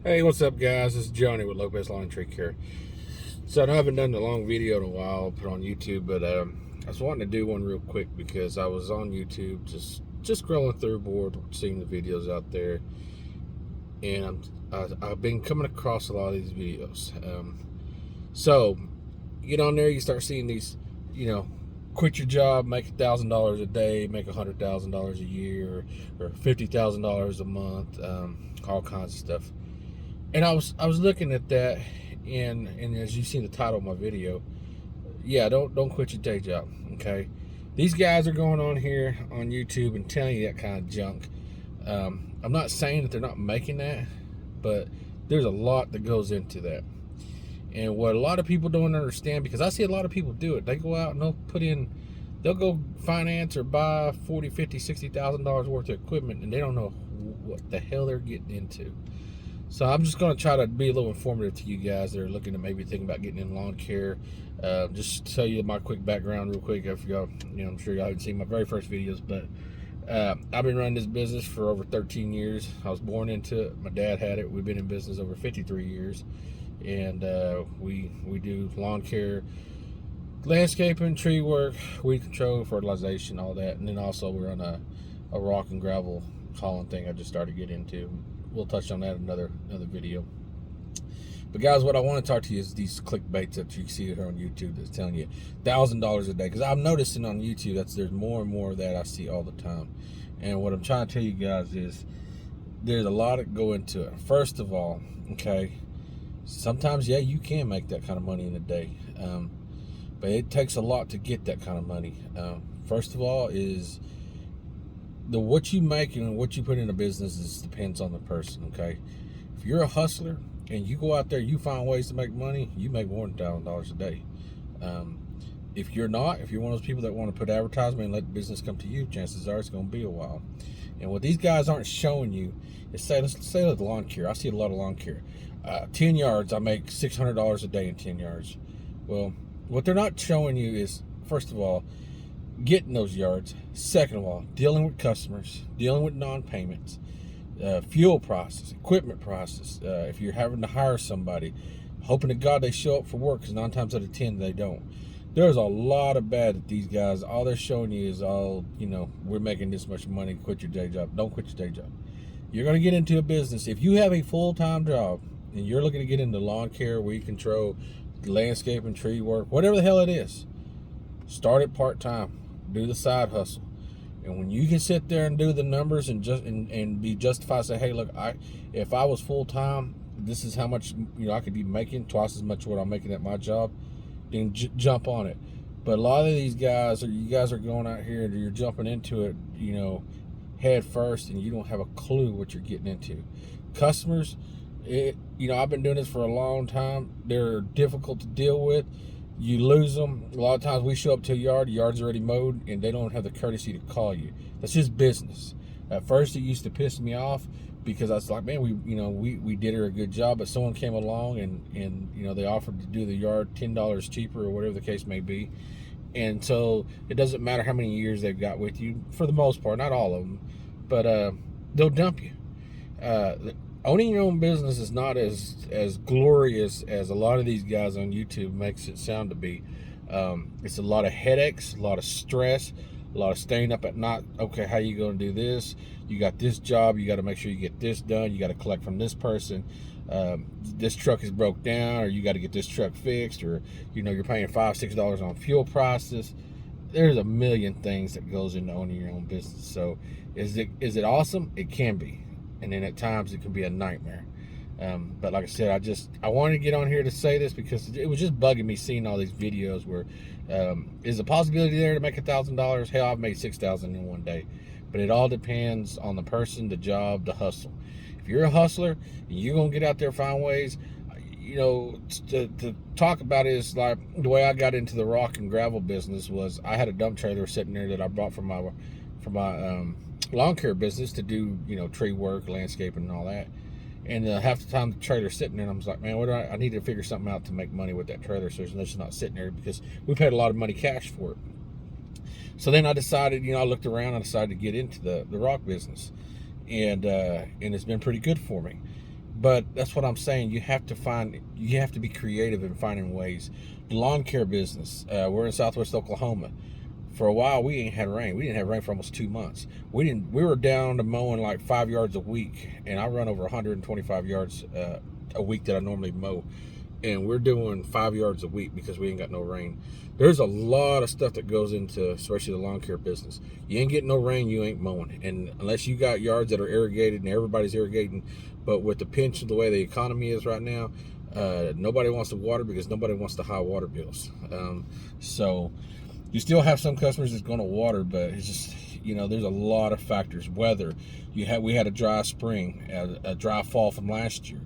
Hey, what's up, guys? This is Johnny with Lopez Lawn and Tree Care. So I know I haven't done a long video in a while, put on YouTube, but I was wanting to do one real quick because I was on YouTube just scrolling through, board, seeing the videos out there, and I've been coming across a lot of these videos. So you get on there, you start seeing these, quit your job, make $1,000 a day, make $100,000 a year, or $50,000 a month, all kinds of stuff. And I was looking at that, and as you see the title of my video, yeah, don't quit your day job. Okay, these guys are going on here on YouTube and telling you that kind of junk. I'm not saying that they're not making that, but there's a lot that goes into that. And what a lot of people don't understand, because I see a lot of people do it, they go out and they'll go finance or buy 40, 50, $60,000 worth of equipment, and they don't know what the hell they're getting into. So I'm just going to try to be a little informative to you guys that are looking to maybe think about getting in lawn care. Just to tell you my quick background real quick. If y'all, I'm sure y'all haven't seen my very first videos, but I've been running this business for over 13 years. I was born into it. My dad had it. We've been in business over 53 years, and we do lawn care, landscaping, tree work, weed control, fertilization, all that, and then also we're on a rock and gravel hauling thing I just started to get into. We'll touch on that in another video. But guys, what I want to talk to you is these clickbaits that you see here on YouTube that's telling you $1,000 a day. Because I'm noticing on YouTube there's more and more of that I see all the time. And what I'm trying to tell you guys is there's a lot that go into it. First of all, okay, sometimes, yeah, you can make that kind of money in a day. But it takes a lot to get that kind of money. First of all is what you make and what you put in a business depends on the person. Okay, if you're a hustler and you go out there, you find ways to make money, you make more than $1,000 a day. If you're not, if you're one of those people that want to put advertisement and let the business come to you, chances are it's going to be a while. And what these guys aren't showing you is, let's say the lawn care. I see a lot of lawn care. 10 yards, I make $600 a day in 10 yards. Well, what they're not showing you is, first of all, getting those yards. Second of all, dealing with customers, dealing with non-payments, fuel process, equipment process. If you're having to hire somebody, hoping to God they show up for work, because 9 times out of 10 they don't. There's a lot of bad that these guys, all they're showing you is we're making this much money, quit your day job. Don't quit your day job. You're going to get into a business. If you have a full-time job and you're looking to get into lawn care, weed control, landscaping, tree work, whatever the hell it is, start it part-time. Do the side hustle. And when you can sit there and do the numbers and be justified, say, hey, look, if I was full-time, this is how much I could be making, twice as much what I'm making at my job, then jump on it. But a lot of these guys, you guys are going out here and you're jumping into it, head first, and you don't have a clue what you're getting into. Customers, I've been doing this for a long time. They're difficult to deal with. You lose them. A lot of times we show up to a yard, the yard's already mowed, and they don't have the courtesy to call you. That's just business. At first, it used to piss me off because I was like, man, we did her a good job, but someone came along and they offered to do the yard $10 cheaper or whatever the case may be. And so it doesn't matter how many years they've got with you, for the most part, not all of them, but they'll dump you. Owning your own business is not as glorious as a lot of these guys on YouTube makes it sound to be. It's a lot of headaches, a lot of stress, a lot of staying up at night. Okay, how you going to do this? You got this job. You got to make sure you get this done. You got to collect from this person. This truck is broke down, or you got to get this truck fixed, or you're paying $5, $6 on fuel prices. There's a million things that goes into owning your own business. So is it awesome? It can be. And then at times it can be a nightmare. But like I said, I wanted to get on here to say this because it was just bugging me seeing all these videos where is a possibility there to make $1,000? Hell, I've made $6,000 in one day. But it all depends on the person, the job, the hustle. If you're a hustler and you're gonna get out there and find ways, to talk about it is like the way I got into the rock and gravel business was I had a dump trailer sitting there that I brought from my lawn care business to do tree work, landscaping, and all that. And half the time the trailer's sitting there, and I was like, man, I need to figure something out to make money with that trailer so it's not sitting there, because we paid a lot of money cash for it. So then I decided, I looked around, I decided to get into the rock business, and it's been pretty good for me. But that's what I'm saying. You have to be creative in finding ways. The lawn care business. We're in Southwest Oklahoma. For a while, we ain't had rain. We didn't have rain for almost 2 months. We were down to mowing like 5 yards a week, and I run over 125 yards a week that I normally mow, and we're doing 5 yards a week because we ain't got no rain. There's a lot of stuff that goes into, especially the lawn care business. You ain't getting no rain, you ain't mowing, and unless you got yards that are irrigated, and everybody's irrigating. But with the pinch of the way the economy is right now, nobody wants to water because nobody wants the high water bills. So you still have some customers that's going to water, but it's just, there's a lot of factors. Weather, we had a dry spring, a dry fall from last year.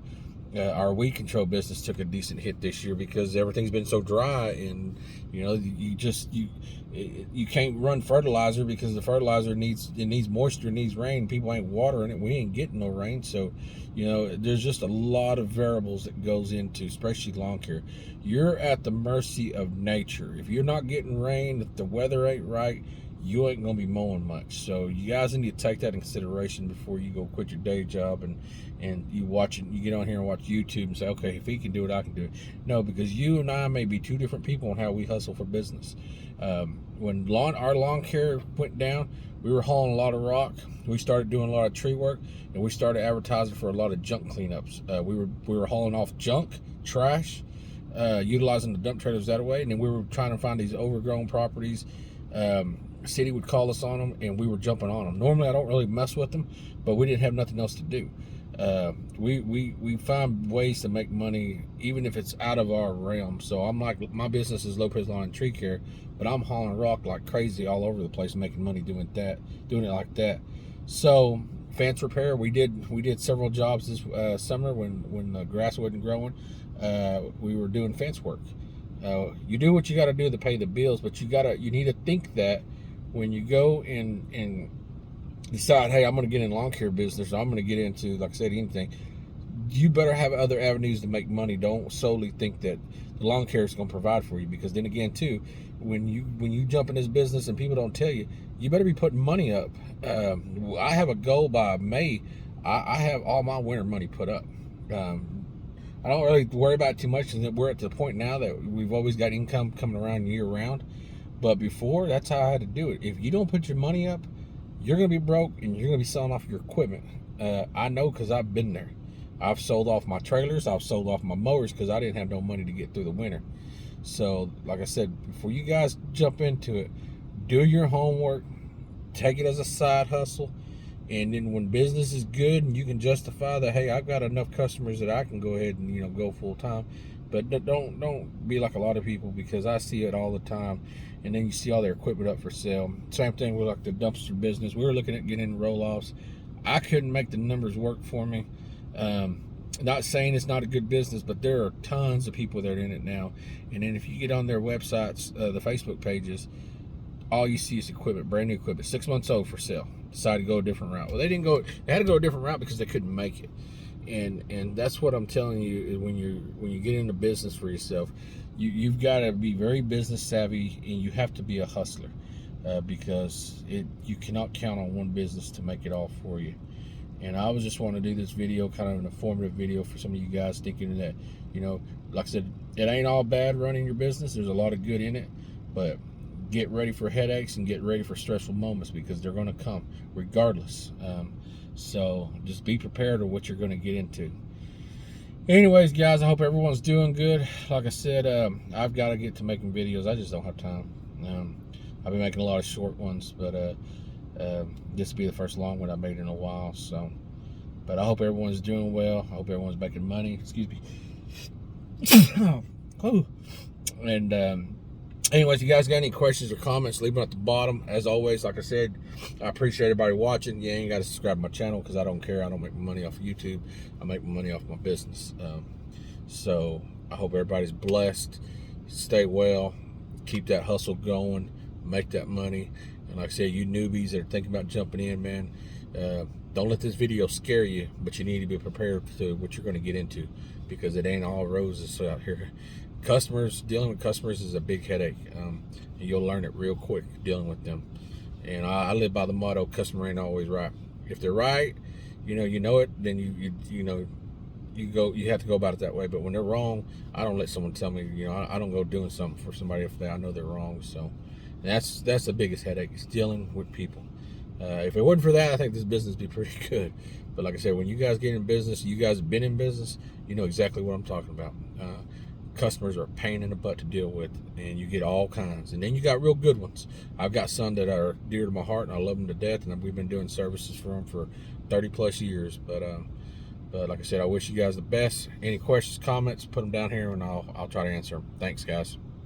Our weed control business took a decent hit this year because everything's been so dry, and you can't run fertilizer because the fertilizer needs moisture, needs rain. People ain't watering it. We ain't getting no rain, so there's just a lot of variables that goes into, especially lawn care. You're at the mercy of nature. If you're not getting rain, if the weather ain't right, you ain't gonna be mowing much. So you guys need to take that in consideration before you go quit your day job and you get on here and watch YouTube and say, okay, if he can do it, I can do it. No, because you and I may be two different people on how we hustle for business. When our lawn care went down, we were hauling a lot of rock. We started doing a lot of tree work, and we started advertising for a lot of junk cleanups. We were hauling off junk, trash, utilizing the dump trailers that way, and then we were trying to find these overgrown properties. City would call us on them, and we were jumping on them. Normally, I don't really mess with them, but we didn't have nothing else to do. We find ways to make money, even if it's out of our realm. So I'm like, my business is Lopez Lawn and Tree Care, but I'm hauling rock like crazy all over the place, making money doing it like that. So fence repair, we did several jobs this summer when the grass wasn't growing. We were doing fence work. You do what you got to do to pay the bills, but you need to think that when you go and decide, hey, I'm going to get in lawn care business, or I'm going to get into, like I said, anything, you better have other avenues to make money. Don't solely think that the lawn care is going to provide for you, because then again, too, when you jump in this business and people don't tell you, you better be putting money up. I have a goal by May. I have all my winter money put up. I don't really worry about it too much, because we're at the point now that we've always got income coming around year round. But before, that's how I had to do it. If you don't put your money up, you're going to be broke, and you're going to be selling off your equipment. I know, because I've been there. I've sold off my trailers. I've sold off my mowers because I didn't have no money to get through the winter. So, like I said, before you guys jump into it, do your homework. Take it as a side hustle. And then when business is good and you can justify that, hey, I've got enough customers that I can go ahead and go full time. But don't be like a lot of people, because I see it all the time. And then you see all their equipment up for sale. Same thing with like the dumpster business. We were looking at getting roll-offs. I couldn't make the numbers work for me. Not saying it's not a good business, but there are tons of people that are in it now. And then if you get on their websites, the Facebook pages, all you see is equipment, brand new equipment, 6 months old for sale. Decided to go a different route. Well, they had to go a different route because they couldn't make it. And that's what I'm telling you, is when you get into business for yourself, you've got to be very business savvy, and you have to be a hustler, because you cannot count on one business to make it all for you. And I was just wanting to do this video, kind of an informative video for some of you guys thinking that, like I said, it ain't all bad running your business. There's a lot of good in it, but get ready for headaches and get ready for stressful moments, because they're going to come regardless. So just be prepared of what you're going to get into. Anyways, guys, I hope everyone's doing good. Like I said, I've got to get to making videos. I just don't have time. I've been making a lot of short ones, but this will be the first long one I've made in a while. So, but I hope everyone's doing well. I hope everyone's making money. Excuse me. And anyways, you guys got any questions or comments, leave them at the bottom. As always, like I said, I appreciate everybody watching. You ain't got to subscribe to my channel, because I don't care. I don't make money off of YouTube. I make money off my business. So I hope everybody's blessed. Stay well. Keep that hustle going. Make that money. And like I said, you newbies that are thinking about jumping in, man, don't let this video scare you, but you need to be prepared to what you're going to get into, because it ain't all roses out here. Dealing with customers is a big headache, and you'll learn it real quick dealing with them. And I live by the motto, customer ain't always right. If they're right, you know it, then you you have to go about it that way. But when they're wrong, I don't let someone tell me, I don't go doing something for somebody if I know they're wrong. So that's the biggest headache, is dealing with people. If it wasn't for that, I think this business would be pretty good. But like I said, when you guys get in business, you guys have been in business, you know exactly what I'm talking about. Customers are a pain in the butt to deal with, and you get all kinds. And then you got real good ones. I've got some that are dear to my heart, and I love them to death, and we've been doing services for them for 30 plus years. But like I said, I wish you guys the best. Any questions, comments, put them down here, and I'll try to answer them. Thanks, guys.